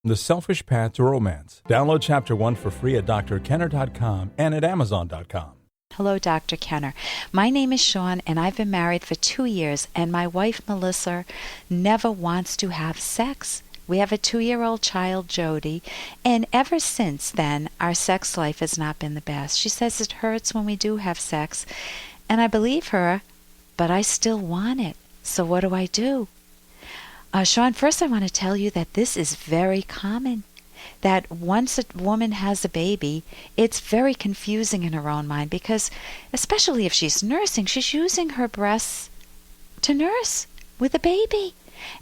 The Selfish Path to Romance. Download Chapter 1 for free at drkenner.com and at amazon.com. Hello, Dr. Kenner. My name is Shawn, and I've been married for 2 years, and my wife, Melissa, never wants to have sex. We have a 2-year-old child, Jody, and ever since then, our sex life has not been the best. She says it hurts when we do have sex, and I believe her, but I still want it. So what do I do? Shawn, first I want to tell you that this is very common. That once a woman has a baby, it's very confusing in her own mind because, especially if she's nursing, she's using her breasts to nurse with a baby.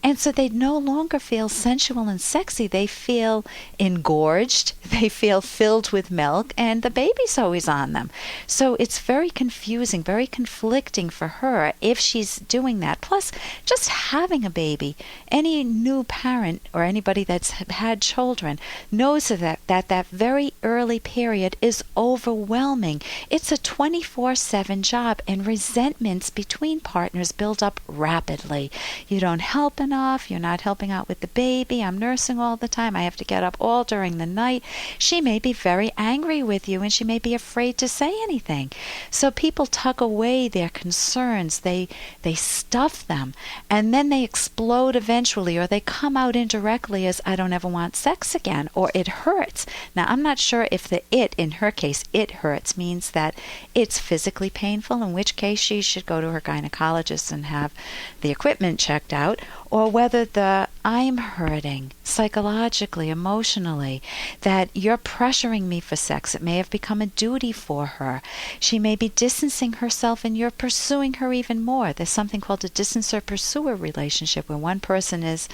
And so they no longer feel sensual and sexy. They feel engorged. They feel filled with milk, and the baby's always on them. So it's very confusing, very conflicting for her if she's doing that. Plus, just having a baby, any new parent or anybody that's had children knows that very early period is overwhelming. It's a 24/7 job, and resentments between partners build up rapidly. You don't help enough, you're not helping out with the baby, I'm nursing all the time, I have to get up all during the night. She may be very angry with you, and she may be afraid to say anything. So people tuck away their concerns, they stuff them, and then they explode eventually, or they come out indirectly as, I don't ever want sex again, or it hurts. Now, I'm not sure if the it, in her case, it hurts, means that it's physically painful, in which case she should go to her gynecologist and have the equipment checked out, or whether the I'm hurting psychologically, emotionally, that you're pressuring me for sex. It may have become a duty for her. She may be distancing herself and you're pursuing her even more. There's something called a distancer-pursuer relationship where one person is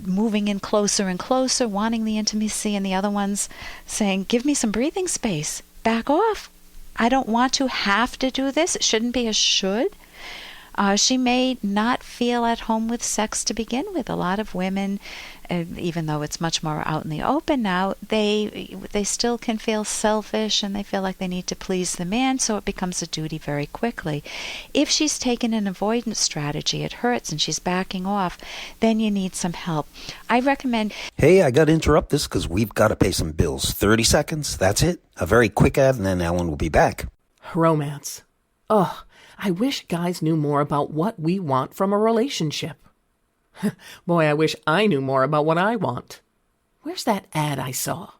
moving in closer and closer, wanting the intimacy, and the other one's saying, give me some breathing space, back off. I don't want to have to do this. It shouldn't be a should. She may not feel at home with sex to begin with. A lot of women, even though it's much more out in the open now, they still can feel selfish and they feel like they need to please the man, so it becomes a duty very quickly. If she's taken an avoidance strategy, it hurts and she's backing off, then you need some help. I recommend... Hey, I got to interrupt this because we've got to pay some bills. 30 seconds, that's it. A very quick ad and then Ellen will be back. Romance. Ugh. I wish guys knew more about what we want from a relationship. Boy, I wish I knew more about what I want. Where's that ad I saw?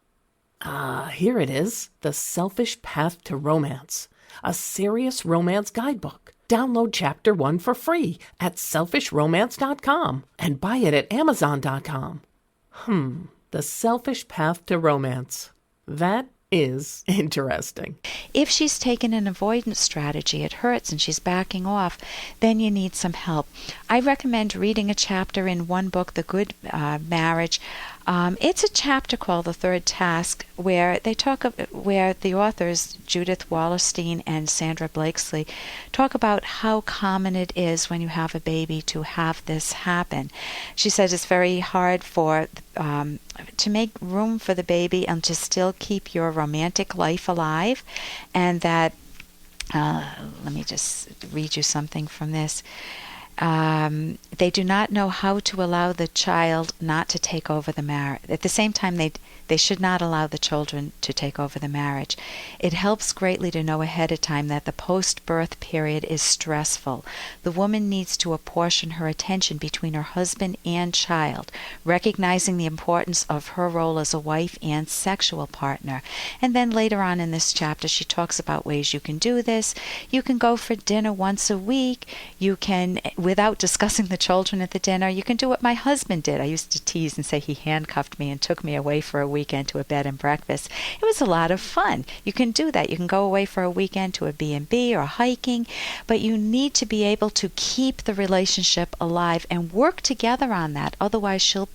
Here it is. The Selfish Path to Romance. A serious romance guidebook. Download Chapter 1 for free at selfishromance.com and buy it at amazon.com. The Selfish Path to Romance. That is interesting. If she's taken an avoidance strategy, it hurts and she's backing off, then you need some help. I recommend reading a chapter in one book, The Good Marriage. It's a chapter called The Third Task, where where the authors Judith Wallerstein and Sandra Blakesley talk about how common it is when you have a baby to have this happen. She says it's very hard to make room for the baby and to still keep your romantic life alive, and that let me just read you something from this. They do not know how to allow the child not to take over the marriage. At the same time, they should not allow the children to take over the marriage. It helps greatly to know ahead of time that the post-birth period is stressful. The woman needs to apportion her attention between her husband and child, recognizing the importance of her role as a wife and sexual partner. And then later on in this chapter, she talks about ways you can do this. You can go for dinner once a week. You can, without discussing the children at the dinner, you can do what my husband did. I used to tease and say he handcuffed me and took me away for a weekend to a bed and breakfast. It was a lot of fun. You can do that. You can go away for a weekend to a B&B or hiking, but you need to be able to keep the relationship alive and work together on that. Otherwise, she'll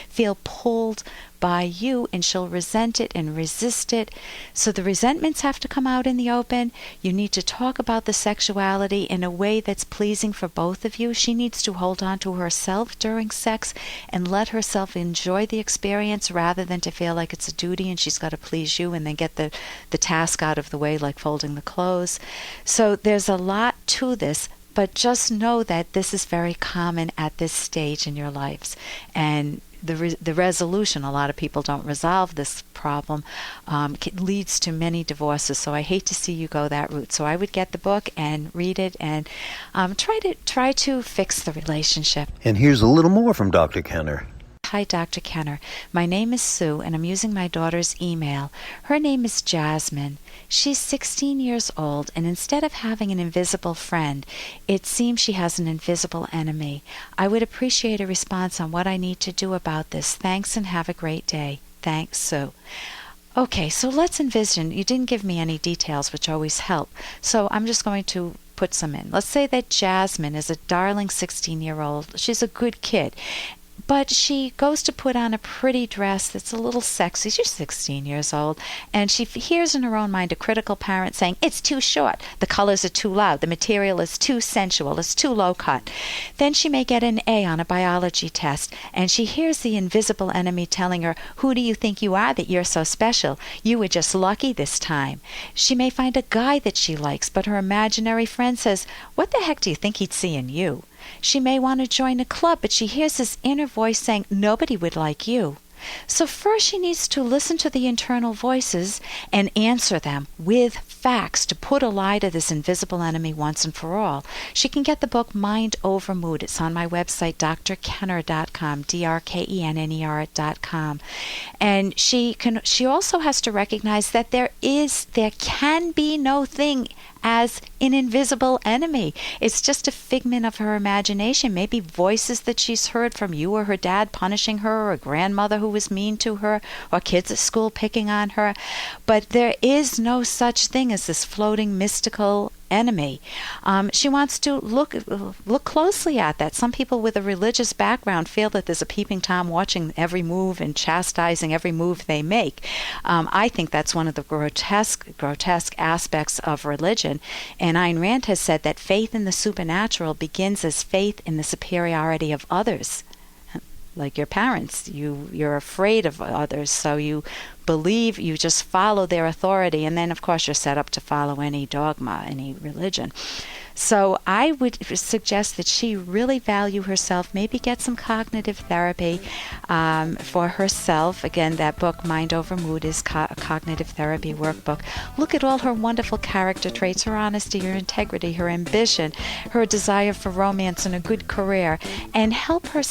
feel pulled by you, and she'll resent it and resist it. So the resentments have to come out in the open. You need to talk about the sexuality in a way that's pleasing for both of you. She needs to hold on to herself during sex and let herself enjoy the experience rather than to feel like it's a duty and she's got to please you and then get the task out of the way, like folding the clothes. So there's a lot to this, but just know that this is very common at this stage in your lives. And the resolution, a lot of people don't resolve this problem, leads to many divorces. So I hate to see you go that route. So I would get the book and read it and try to fix the relationship. And here's a little more from Dr. Kenner. Hi, Dr. Kenner. My name is Sue, and I'm using my daughter's email. Her name is Jasmine. She's 16 years old, and instead of having an invisible friend, it seems she has an invisible enemy. I would appreciate a response on what I need to do about this. Thanks, and have a great day. Thanks, Sue. Okay, so let's envision. You didn't give me any details, which always help. So I'm just going to put some in. Let's say that Jasmine is a darling 16-year-old. She's a good kid. But she goes to put on a pretty dress that's a little sexy. She's 16 years old, and she hears in her own mind a critical parent saying, it's too short, the colors are too loud, the material is too sensual, it's too low cut. Then she may get an A on a biology test, and she hears the invisible enemy telling her, who do you think you are that you're so special? You were just lucky this time. She may find a guy that she likes, but her imaginary friend says, what the heck do you think he'd see in you? She may want to join a club, but she hears this inner voice saying, nobody would like you. So first she needs to listen to the internal voices and answer them with facts to put a lie to this invisible enemy once and for all. She can get the book Mind Over Mood. It's on my website, drkenner.com, drkenner.com. And she also has to recognize that there can be no thing as an invisible enemy. It's just a figment of her imagination. Maybe voices that she's heard from you or her dad punishing her, or a grandmother who was mean to her, or kids at school picking on her. But there is no such thing as this floating mystical enemy. She wants to look closely at that. Some people with a religious background feel that there's a peeping Tom watching every move and chastising every move they make. I think that's one of the grotesque aspects of religion. And Ayn Rand has said that faith in the supernatural begins as faith in the superiority of others. Like your parents, you're afraid of others, so you believe, you just follow their authority, and then of course you're set up to follow any dogma, any religion. So I would suggest that she really value herself, maybe get some cognitive therapy for herself. Again, that book, Mind Over Mood, is a cognitive therapy workbook. Look at all her wonderful character traits, her honesty, her integrity, her ambition, her desire for romance and a good career, and help her,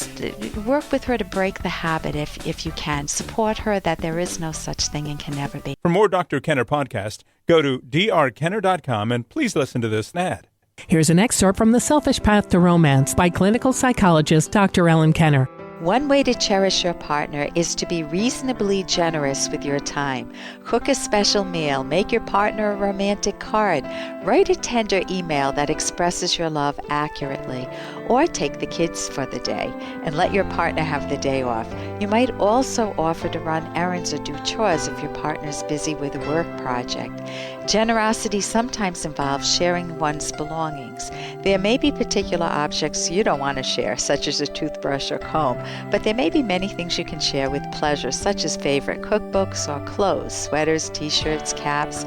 work with her to break the habit if you can. Support her that there is no such thing and can never be. For more Dr. Kenner podcast, go to drkenner.com and please listen to this ad. Here's an excerpt from The Selfish Path to Romance by clinical psychologist Dr. Ellen Kenner. One way to cherish your partner is to be reasonably generous with your time. Cook a special meal, make your partner a romantic card, write a tender email that expresses your love accurately, or take the kids for the day and let your partner have the day off. You might also offer to run errands or do chores if your partner's busy with a work project. Generosity sometimes involves sharing one's belongings. There may be particular objects you don't want to share, such as a toothbrush or comb, but there may be many things you can share with pleasure, such as favorite cookbooks or clothes, sweaters, t-shirts, caps,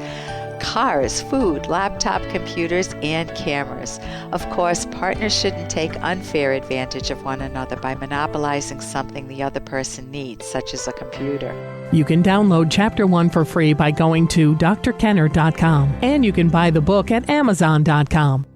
cars, food, laptop computers, and cameras. Of course, partners shouldn't take unfair advantage of one another by monopolizing something the other person needs, such as a computer. You can download Chapter 1 for free by going to drkenner.com, and you can buy the book at amazon.com.